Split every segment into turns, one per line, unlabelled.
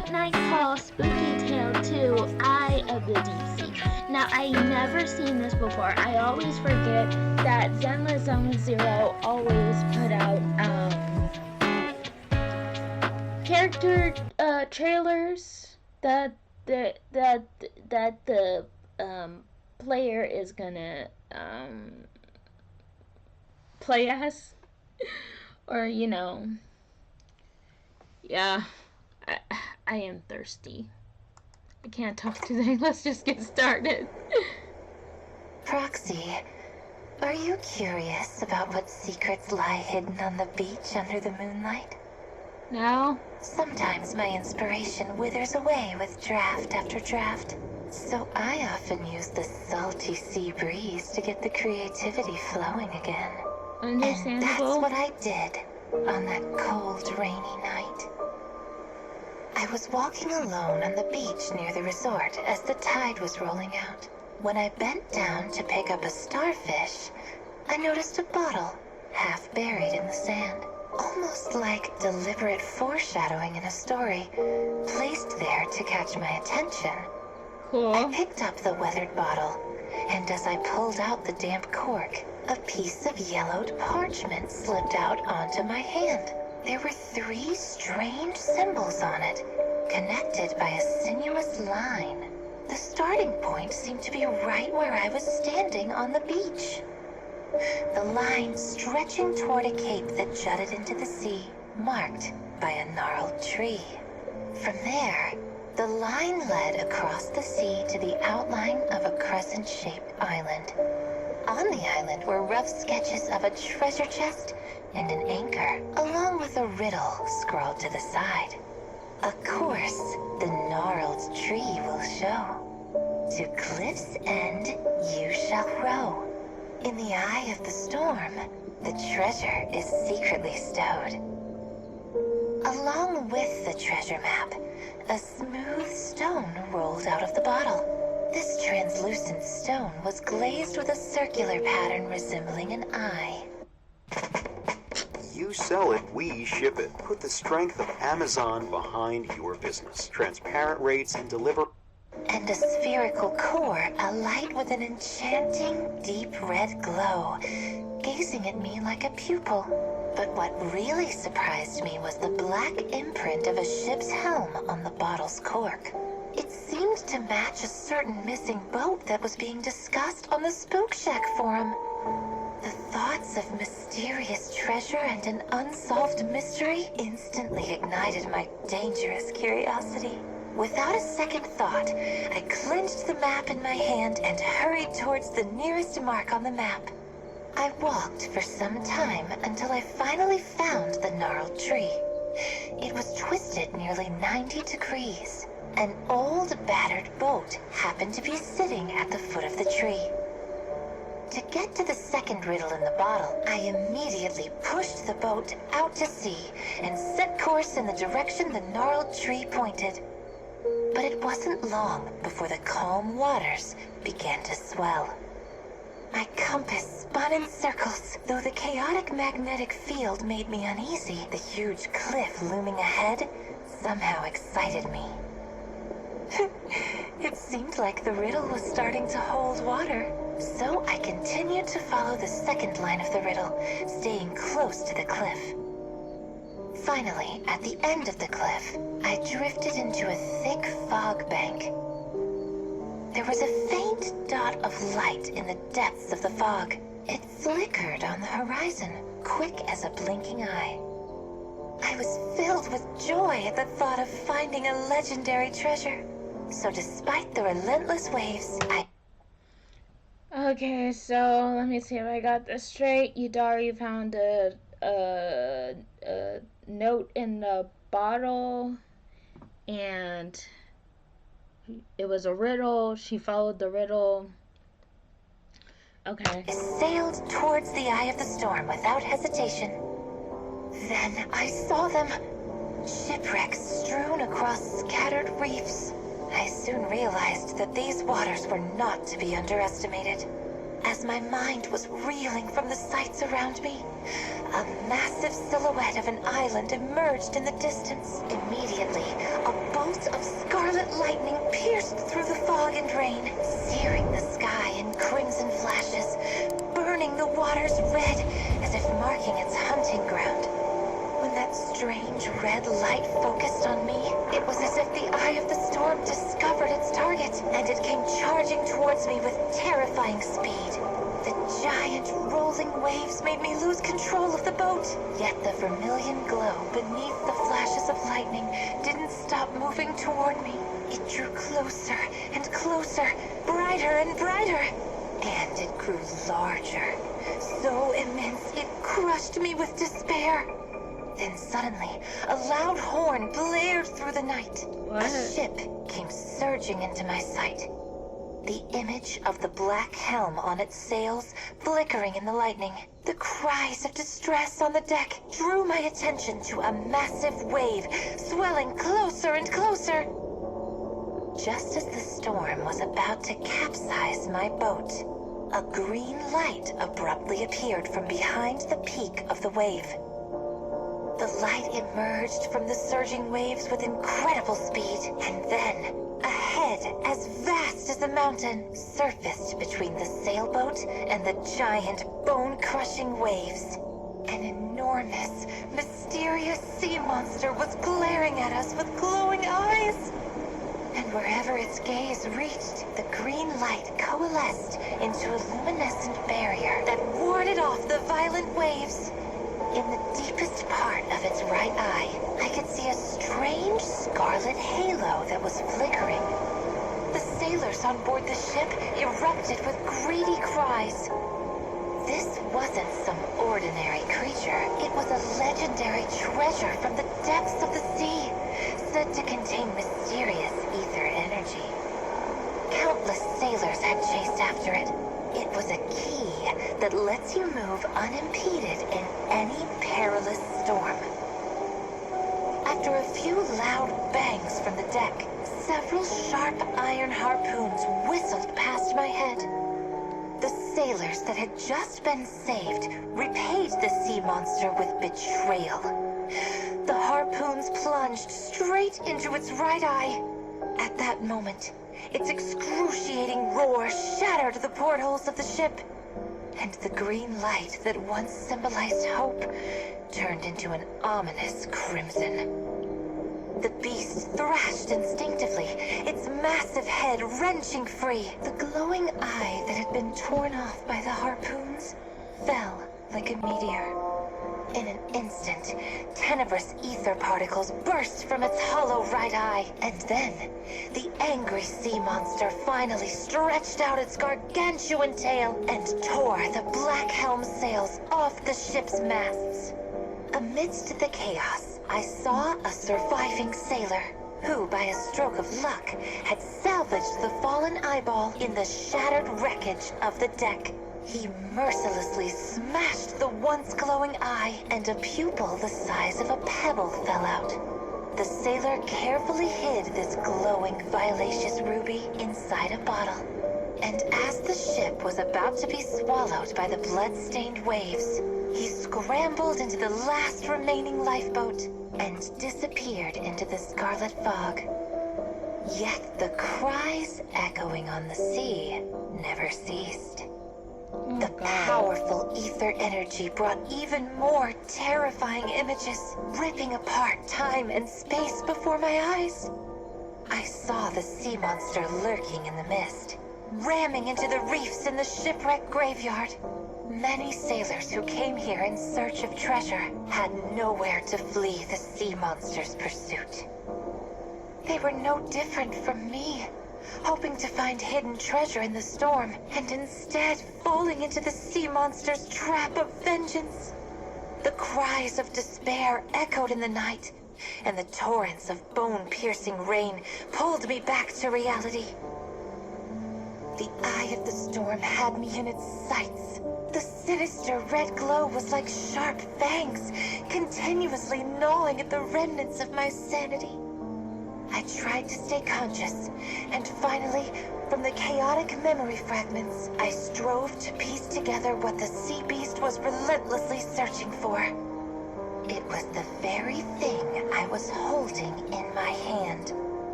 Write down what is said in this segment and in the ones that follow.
late night call spooky tale 2, Eye of the Deep Sea. Now, I never seen this before. I always forget that Zenless Zone Zero always put out character trailers that the player is gonna play as, or yeah. I am thirsty. I can't talk today. Let's just get started.
Proxy, are you curious about what secrets lie hidden on the beach under the moonlight?
No?
Sometimes my inspiration withers away with draft after draft, so I often use the salty sea breeze to get the creativity flowing again.
Understandable.
And that's what I did on that cold, rainy night. I was walking alone on the beach near the resort as the tide was rolling out. When I bent down to pick up a starfish, I noticed a bottle half buried in the sand. Almost like deliberate foreshadowing in a story, placed there to catch my attention.
Cool.
I picked up the weathered bottle, and as I pulled out the damp cork, a piece of yellowed parchment slipped out onto my hand. There were 3 strange symbols on it, connected by a sinuous line. The starting point seemed to be right where I was standing on the beach. The line stretching toward a cape that jutted into the sea, marked by a gnarled tree. From there, the line led across the sea to the outline of a crescent-shaped island. On the island were rough sketches of a treasure chest and an anchor, along with a riddle scrawled to the side. A course the gnarled tree will show. To cliff's end you shall row. In the eye of the storm, the treasure is secretly stowed. Along with the treasure map, a smooth stone rolled out of the bottle. This translucent stone was glazed with a circular pattern resembling an eye.
You sell it, we ship it. Put the strength of Amazon behind your business. Transparent rates and deliver.
And a spherical core alight with an enchanting, deep red glow, gazing at me like a pupil. But what really surprised me was the black imprint of a ship's helm on the bottle's cork. It seemed to match a certain missing boat that was being discussed on the Spook Shack forum. The thoughts of mysterious treasure and an unsolved mystery instantly ignited my dangerous curiosity. Without a second thought, I clenched the map in my hand and hurried towards the nearest mark on the map. I walked for some time until I finally found the gnarled tree. It was twisted nearly 90 degrees. An old, battered boat happened to be sitting at the foot of the tree. To get to the second riddle in the bottle, I immediately pushed the boat out to sea and set course in the direction the gnarled tree pointed. But it wasn't long before the calm waters began to swell. My compass spun in circles, though the chaotic magnetic field made me uneasy. The huge cliff looming ahead somehow excited me. It seemed like the riddle was starting to hold water, so I continued to follow the second line of the riddle, staying close to the cliff. Finally, at the end of the cliff, I drifted into a thick fog bank. There was a faint dot of light in the depths of the fog. It flickered on the horizon, quick as a blinking eye. I was filled with joy at the thought of finding a legendary treasure. So despite the relentless waves,
Okay, so let me see if I got this straight. Yidhari found a note in the bottle, and it was a riddle. She followed the riddle. Okay.
Sailed towards the eye of the storm without hesitation. Then I saw them. Shipwrecks strewn across scattered reefs. I soon realized that these waters were not to be underestimated. As my mind was reeling from the sights around me, a massive silhouette of an island emerged in the distance. Immediately, a bolt scarlet lightning pierced through the fog and rain, searing the sky in crimson flashes, burning the waters red as if marking its hunting ground. When that strange red light focused on me, it was as if the eye of the storm discovered its target, and it came charging towards me with terrifying speed. The giant rolling waves made me lose control of the boat, yet the vermilion glow beneath the flashes of lightning didn't stop moving toward me. It drew closer and closer, brighter and brighter, and it grew larger, so immense it crushed me with despair. Then suddenly, a loud horn blared through the night.
What?
A ship came surging into my sight. The image of the black helm on its sails flickering in the lightning. The cries of distress on the deck drew my attention to a massive wave swelling closer and closer. Just as the storm was about to capsize my boat, a green light abruptly appeared from behind the peak of the wave. The light emerged from the surging waves with incredible speed, and then a head as vast as a mountain surfaced between the sailboat and the giant bone-crushing waves. An enormous, mysterious sea monster was glaring at us with glowing eyes. And wherever its gaze reached, the green light coalesced into a luminescent barrier that warded off the violent waves. In the deepest part of its right eye, I could see a strange scarlet halo that was flickering. The sailors on board the ship erupted with greedy cries. This wasn't some ordinary creature. It was a legendary treasure from the depths of the sea, said to contain mysterious ether energy. Countless sailors had chased after it. It was a key that lets you move unimpeded in any perilous storm. After a few loud bangs from the deck, several sharp iron harpoons whistled past my head. The sailors that had just been saved repaid the sea monster with betrayal. The harpoons plunged straight into its right eye. At that moment, its excruciating roar shattered the portholes of the ship, and the green light that once symbolized hope turned into an ominous crimson. The beast thrashed instinctively, its massive head wrenching free. The glowing eye that had been torn off by the harpoons fell like a meteor. In an instant, tenebrous ether particles burst from its hollow right eye, and then the angry sea monster finally stretched out its gargantuan tail and tore the black helm sails off the ship's masts. Amidst the chaos, I saw a surviving sailor who, by a stroke of luck, had salvaged the fallen eyeball in the shattered wreckage of the deck. He mercilessly smashed the once glowing eye, and a pupil the size of a pebble fell out. The sailor carefully hid this glowing, violaceous ruby inside a bottle. And as the ship was about to be swallowed by the blood-stained waves, he scrambled into the last remaining lifeboat and disappeared into the scarlet fog. Yet the cries echoing on the sea never ceased. The powerful ether energy brought even more terrifying images, ripping apart time and space before my eyes. I saw the sea monster lurking in the mist, ramming into the reefs in the shipwreck graveyard. Many sailors who came here in search of treasure had nowhere to flee the sea monster's pursuit. They were no different from me, hoping to find hidden treasure in the storm, and instead falling into the sea monster's trap of vengeance. The cries of despair echoed in the night, and the torrents of bone-piercing rain pulled me back to reality. The eye of the storm had me in its sights. The sinister red glow was like sharp fangs, continuously gnawing at the remnants of my sanity. I tried to stay conscious, and finally, from the chaotic memory fragments, I strove to piece together what the sea beast was relentlessly searching for. It was the very thing I was holding in my hand.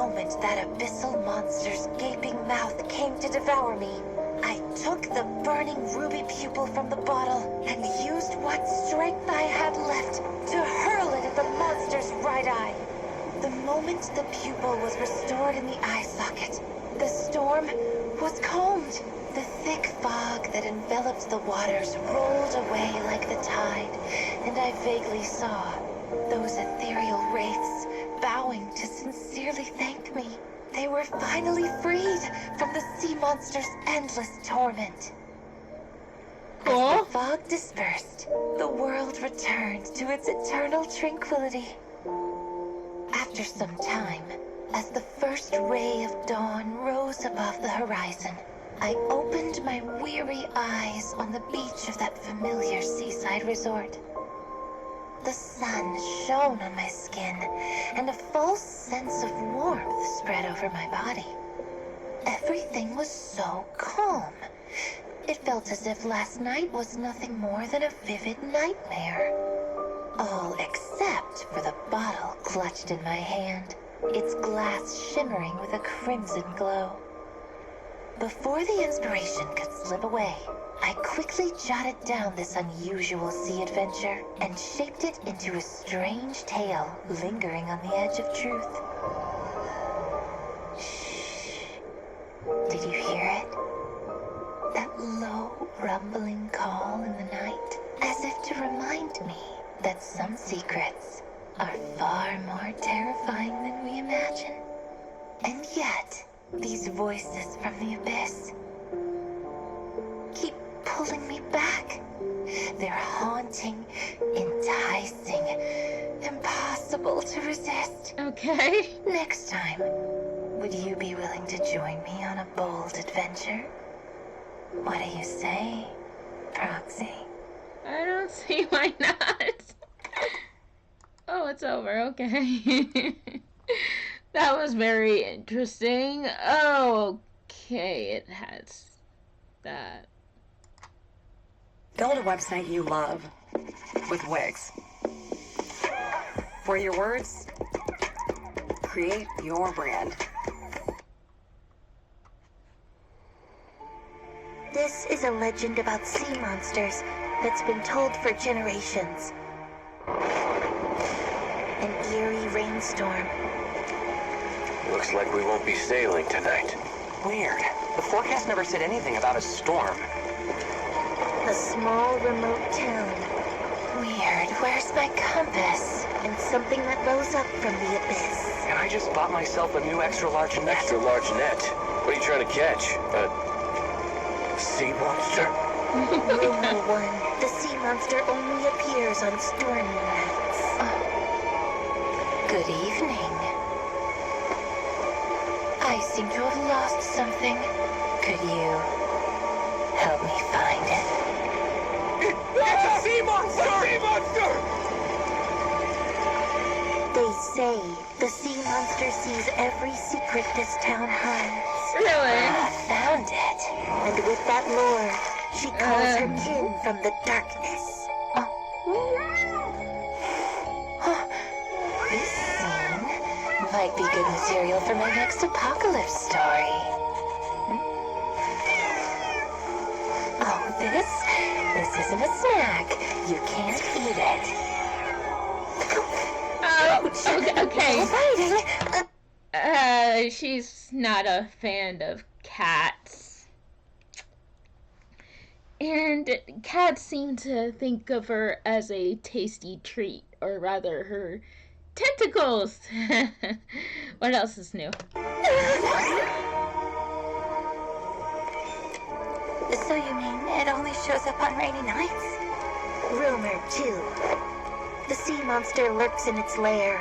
moment that abyssal monster's gaping mouth came to devour me, I took the burning ruby pupil from the bottle and used what strength I had left to hurl it at the monster's right eye. The moment the pupil was restored in the eye socket, the storm was calmed. The thick fog that enveloped the waters rolled away like the tide, and I vaguely saw those ethereal wraiths bowing to sincerely thank me. They were finally freed from the sea monster's endless torment. As the fog dispersed, the world returned to its eternal tranquility. After some time, as the first ray of dawn rose above the horizon, I opened my weary eyes on the beach of that familiar seaside resort. The sun shone on my skin, and a false sense of warmth spread over my body. Everything was so calm. It felt as if last night was nothing more than a vivid nightmare. All except for the bottle clutched in my hand, its glass shimmering with a crimson glow. Before the inspiration could slip away, I quickly jotted down this unusual sea adventure and shaped it into a strange tale lingering on the edge of truth. Shh. Did you hear it? That low, rumbling call in the night, as if to remind me that some secrets are far more terrifying than we imagine. And yet, these voices from the abyss keep pulling me back. They're haunting, enticing, impossible to resist.
Okay.
Next time, would you be willing to join me on a bold adventure? What do you say, Proxy?
I don't see why not. Oh, it's over. Okay. That was very interesting. Oh, okay. It has that.
Build a website you love with Wix. For your words, create your brand.
This is a legend about sea monsters that's been told for generations. An eerie rainstorm.
Looks like we won't be sailing tonight.
Weird. The forecast never said anything about a storm.
A small, remote town. Weird. Where's my compass? And something that rose up from the abyss.
And I just bought myself a new extra-large net.
Extra-large net? What are you trying to catch? A sea monster?
Rumor one. The sea monster only appears on stormy nights. Good evening. I seem to have lost something. Could you help me find it?
It's a sea monster! Sea monster!
They say the sea monster sees every secret this town hides.
Really?
I found it. And with that lore, she calls her kin from the darkness. This scene might be good material for my next apocalypse story. Oh, this isn't a snack. You can't eat it.
Oh, okay. She's not a fan of cats. And cats seem to think of her as a tasty treat, or rather her tentacles. What else is new?
So you mean it only shows up on rainy nights? Rumor, too. The sea monster lurks in its lair,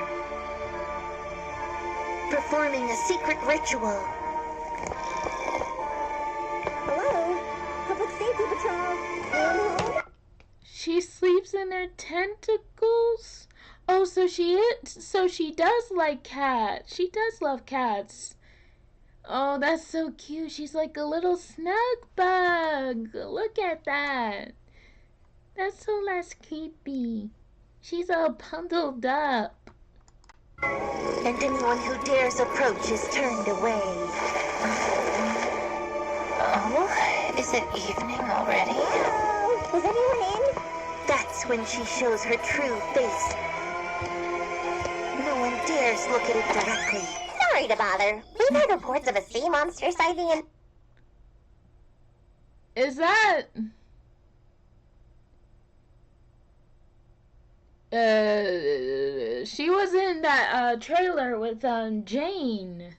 performing a secret ritual. Hello? Public Safety Patrol?
She sleeps in her tentacles? Oh, so she does like cats. She does love cats. Oh, that's so cute. She's like a little snug bug. Look at that. That's so less creepy. She's all bundled up.
And and anyone who dares approach is turned away. Oh, is it evening already?
Is anyone in?
That's when she shows her true face. No one dares look at it directly.
Sorry to bother. We've had reports of a sea monster sighting in...
Is that... she was in that trailer with Jane.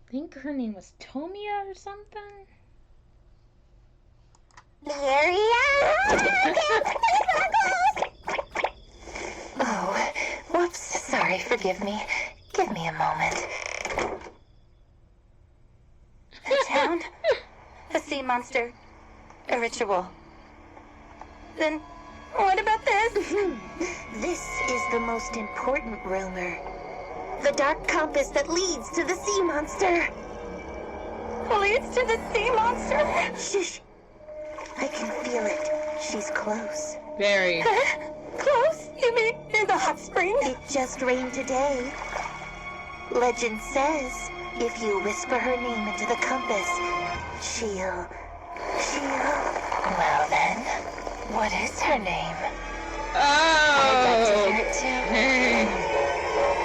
I think her name was Tomia or something.
the area?
Oh, whoops. Sorry, forgive me. Give me a moment.
A town, a sea monster, a ritual. Then what about this?
This is the most important rumor. The dark compass that leads to the sea monster.
Leads to the sea monster?
Shh. I can feel it. She's close.
Very.
Close? You mean near the hot spring?
It just rained today. Legend says, if you whisper her name into the compass, she'll... Well then, what is her name? I'd like to hear it too.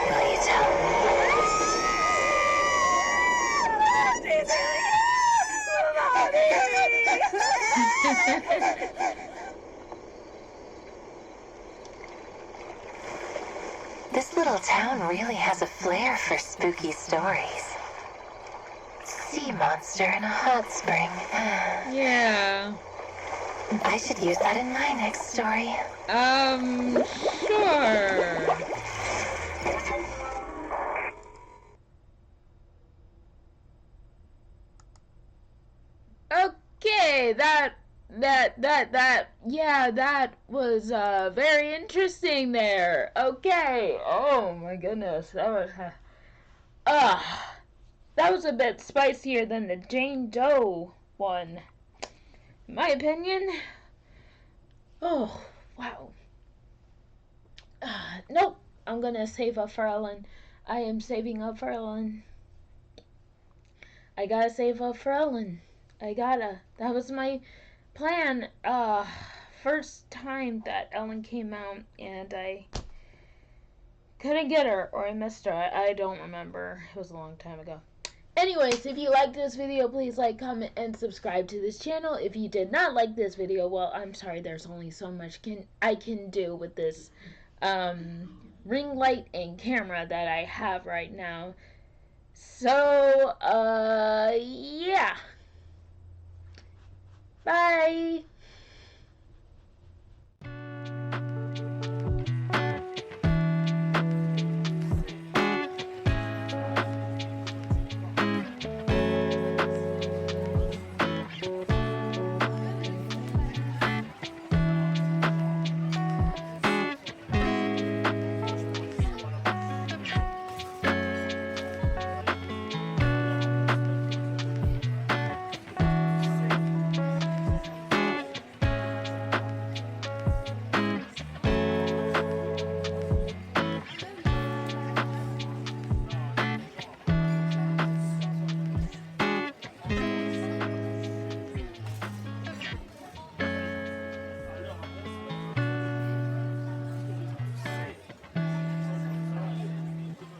Will you tell me? This little town really has a flair for spooky stories. Sea monster in a hot spring.
Yeah.
I should use that in my next story.
Sure. Okay, that was very interesting there. Okay. Oh my goodness, that was a bit spicier than the Jane Doe one, in my opinion. Oh wow. Nope, I'm gonna save up for Ellen. I am saving up for Ellen. I gotta save up for Ellen. I gotta. That was my plan. First time that Ellen came out and I couldn't get her, or I missed her. I don't remember. It was a long time ago. Anyways, if you liked this video, please like, comment, and subscribe to this channel. If you did not like this video, well, I'm sorry, there's only so much I can do with this ring light and camera that I have right now. So, yeah. Bye.